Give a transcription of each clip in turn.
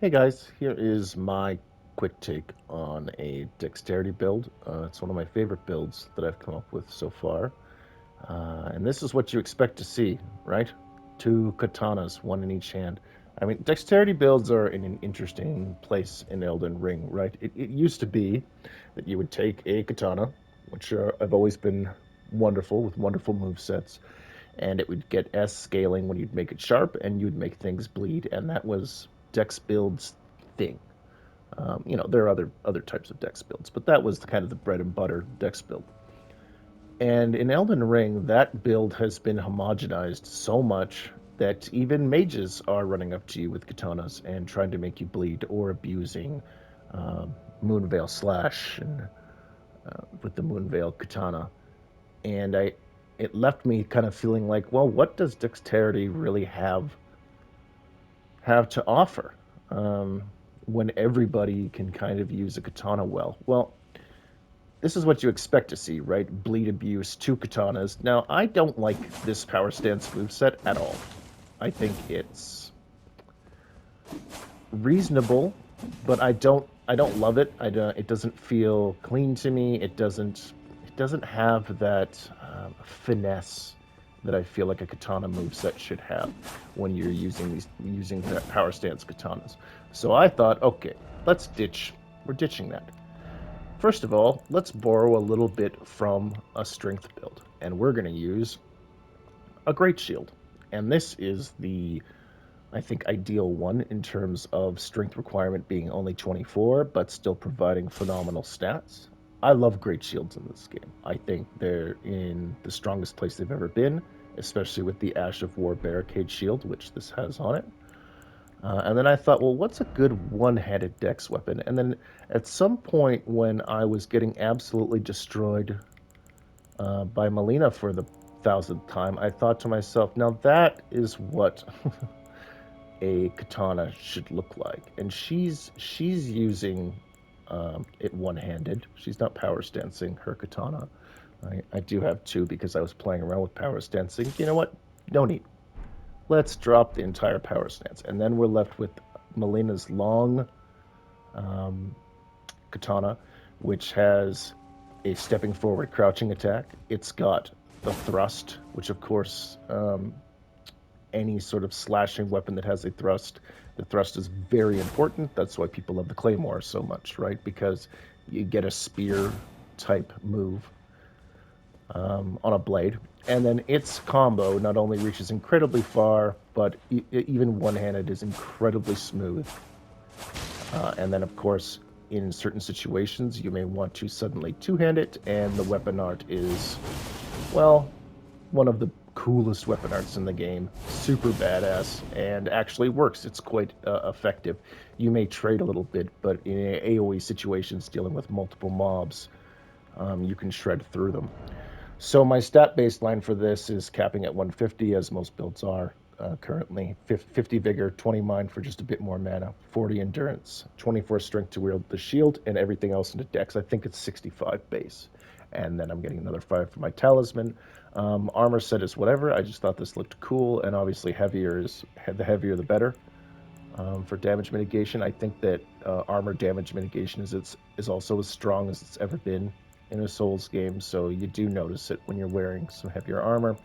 Hey guys, here is my quick take on a dexterity build. It's one of my favorite builds that I've come up with so far. And this is what you expect to see, right? Two katanas, one in each hand. I mean, dexterity builds are in an interesting place in Elden Ring, right? It used to be that you would take a katana, which have always been wonderful with wonderful move sets, and it would get S scaling when you'd make it sharp, and you'd make things bleed, and that was dex builds thing. There are other types of dex builds, but that was kind of the bread and butter dex build. And in Elden Ring, that build has been homogenized so much that even mages are running up to you with katanas and trying to make you bleed, or abusing Moonveil Slash and with the Moonveil Katana. And it left me kind of feeling like, well, what does dexterity really have to offer when everybody can kind of use a katana well? Well, this is what you expect to see, right? Bleed abuse, two katanas. Now, I don't like this power stance moveset at all. I think it's reasonable, but I don't love it. It doesn't feel clean to me. It doesn't have that finesse that I feel like a katana moveset should have when you're using that power stance katanas. So I thought, okay, we're ditching that. First of all, let's borrow a little bit from a strength build, and we're going to use a great shield. And this is the, I think, ideal one in terms of strength requirement being only 24, but still providing phenomenal stats. I love great shields in this game. I think they're in the strongest place they've ever been, especially with the Ash of War barricade shield, which this has on it. And then I thought, well, what's a good one-handed dex weapon? And then at some point when I was getting absolutely destroyed by Melina for the thousandth time, I thought to myself, now that is what a katana should look like. And she's using it one-handed. She's not power stancing her katana. I do have two because I was playing around with power stancing. You know what? No need. Let's drop the entire power stance. And then we're left with Melina's long um, katana, which has a stepping forward crouching attack. It's got the thrust, which of course, any sort of slashing weapon that has a thrust, the thrust is very important. That's why people love the claymore so much, right? Because you get a spear type move on a blade. And then its combo not only reaches incredibly far, but even one-handed is incredibly smooth. And then, of course, in certain situations, you may want to suddenly two-hand it, and the weapon art is, well, one of the coolest weapon arts in the game. Super badass, and actually works. It's quite effective. You may trade a little bit, but in AoE situations dealing with multiple mobs, you can shred through them. So my stat baseline for this is capping at 150, as most builds are currently. 50 vigor, 20 mind for just a bit more mana, 40 endurance, 24 strength to wield the shield, and everything else into dex. I think it's 65 base. And then I'm getting another 5 for my talisman. Armor set is whatever. I just thought this looked cool, and obviously the heavier the better. For damage mitigation, I think that armor damage mitigation is also as strong as it's ever been in a Souls game, so you do notice it when you're wearing some heavier armor.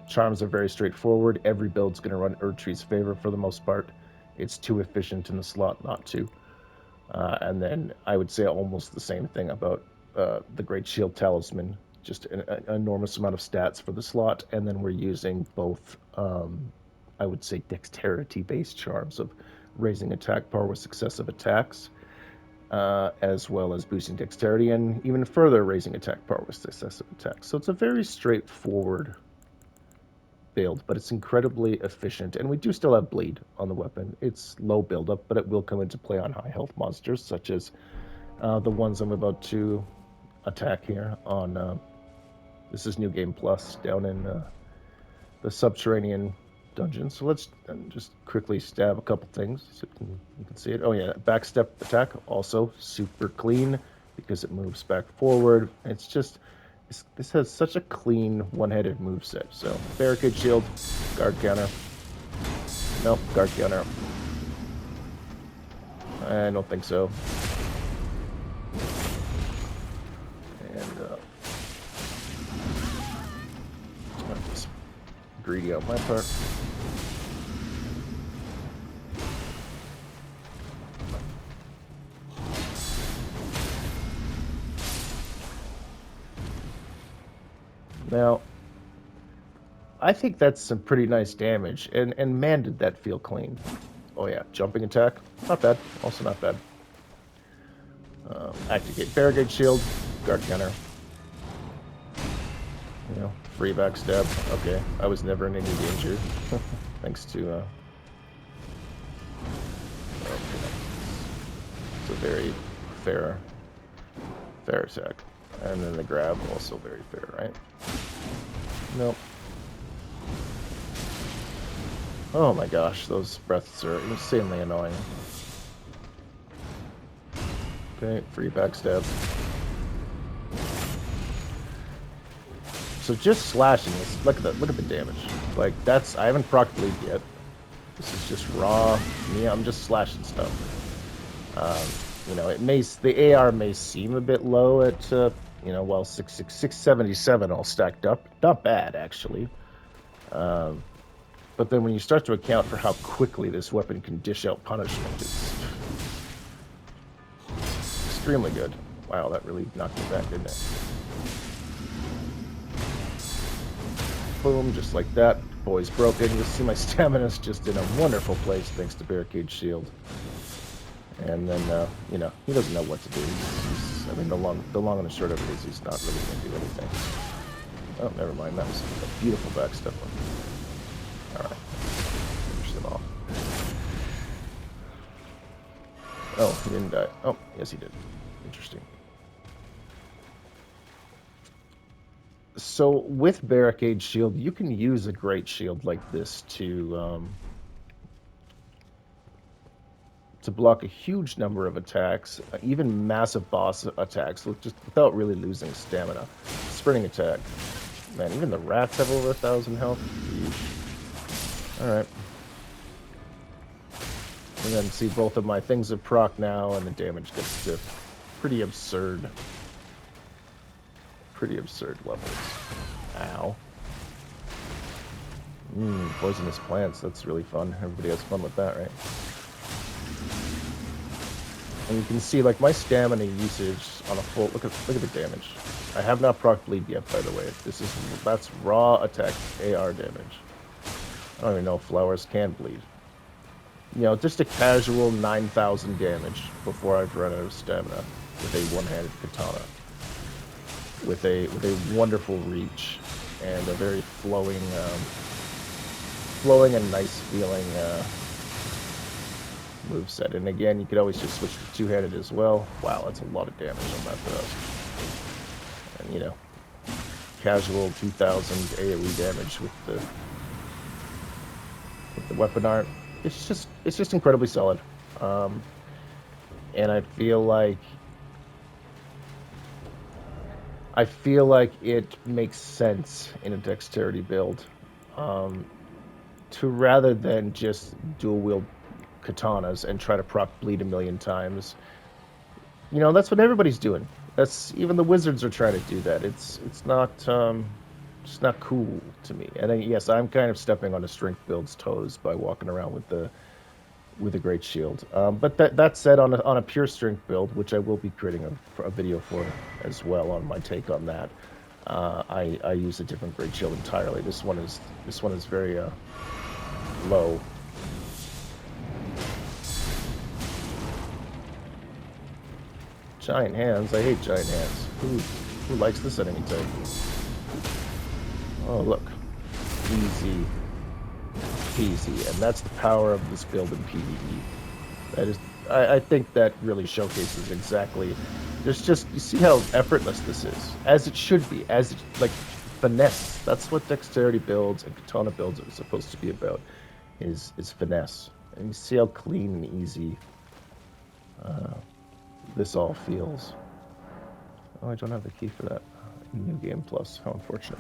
Charms are very straightforward. Every build's going to run Erdtree's favor for the most part. It's too efficient in the slot not to. And then I would say almost the same thing about the Great Shield Talisman. Just an enormous amount of stats for the slot, and then we're using both, I would say, dexterity-based charms of raising attack power with successive attacks, as well as boosting dexterity, and even further raising attack power with successive attacks. So it's a very straightforward build, but it's incredibly efficient, and we do still have bleed on the weapon. It's low buildup, but it will come into play on high health monsters, such as the ones I'm about to attack here on... this is New Game Plus, down in the subterranean dungeon. So let's just quickly stab a couple things so you can see it. Oh yeah, backstep attack, also super clean because it moves back forward. It's just, this has such a clean one-headed move set. So barricade shield, guard counter. Nope, guard counter. I don't think so. And that's greedy on my part. Now, I think that's some pretty nice damage, and man, did that feel clean. Oh yeah, jumping attack, not bad, also not bad. Activate barricade shield, guard counter. You know, free backstab. Okay, I was never in any danger, thanks to. Okay. It's a very fair attack, and then the grab also very fair, right? Nope. Oh my gosh, those breaths are insanely annoying. Okay, free backstab. So just slashing this, look at the damage. Like that's, I haven't proc bleed yet. This is just raw. Yeah, I'm just slashing stuff. You know, the AR may seem a bit low at you know, well 677 all stacked up. Not bad actually. But then when you start to account for how quickly this weapon can dish out punishment, it's extremely good. Wow, that really knocked me back, didn't it? Boom, just like that. Boy's broken. You'll see my stamina's just in a wonderful place thanks to Barricade Shield. And then, you know, he doesn't know what to do. I mean, the long and the short of it is he's not really going to do anything. Oh, never mind. That was a beautiful backstep one. Alright. Finish them off. Oh, he didn't die. Oh, yes he did. Interesting. So, with Barricade Shield, you can use a great shield like this to block a huge number of attacks, even massive boss attacks, just without really losing stamina. Sprinting attack. Man, even the rats have over 1,000 health. Alright. And then see both of my things have proc now, and the damage gets to pretty absurd levels. Ow. Poisonous plants, that's really fun. Everybody has fun with that, right? And you can see, like, my stamina usage on a full... Look at the damage. I have not proc bleed yet, by the way. That's raw attack AR damage. I don't even know if flowers can bleed. You know, just a casual 9,000 damage before I've run out of stamina with a one-handed katana. With a wonderful reach and a very flowing and nice feeling moveset. And again, you could always just switch to two-handed as well. Wow, that's a lot of damage on that thrust. And you know, casual 2,000 AoE damage with the weapon art. It's just incredibly solid. And I feel like it makes sense in a dexterity build to rather than just dual wield katanas and try to proc bleed a million times. You know, that's what everybody's doing. Even the wizards are trying to do that. It's not cool to me. And then, yes, I'm kind of stepping on a strength build's toes by walking around with a great shield. But that said, on a pure strength build, which I will be creating a video for as well on my take on that, I use a different great shield entirely. This one is very low. Giant hands. I hate giant hands. Who likes this enemy type? Oh look, easy peasy, and that's the power of this build in PvE. That is, I think that really showcases exactly. There's just, you see how effortless this is, as it should be, like finesse. That's what dexterity builds and katana builds are supposed to be about, is finesse. And you see how clean and easy this all feels. Oh, I don't have the key for that. New Game Plus. How unfortunate.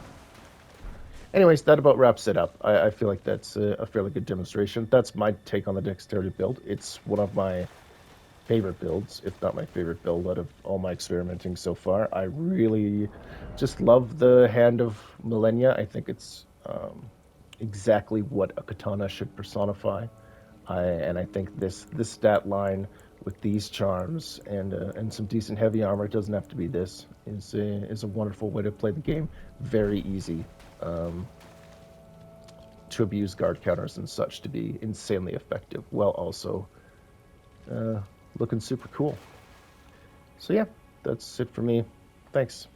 Anyways, that about wraps it up. I feel like that's a fairly good demonstration. That's my take on the dexterity build. It's one of my favorite builds, if not my favorite build out of all my experimenting so far. I really just love the Hand of Millennia. I think it's exactly what a katana should personify. And I think this stat line with these charms and some decent heavy armor, it doesn't have to be this, is a wonderful way to play the game. Very easy to abuse guard counters and such to be insanely effective, while also uh, looking super cool. So yeah, that's it for me. Thanks.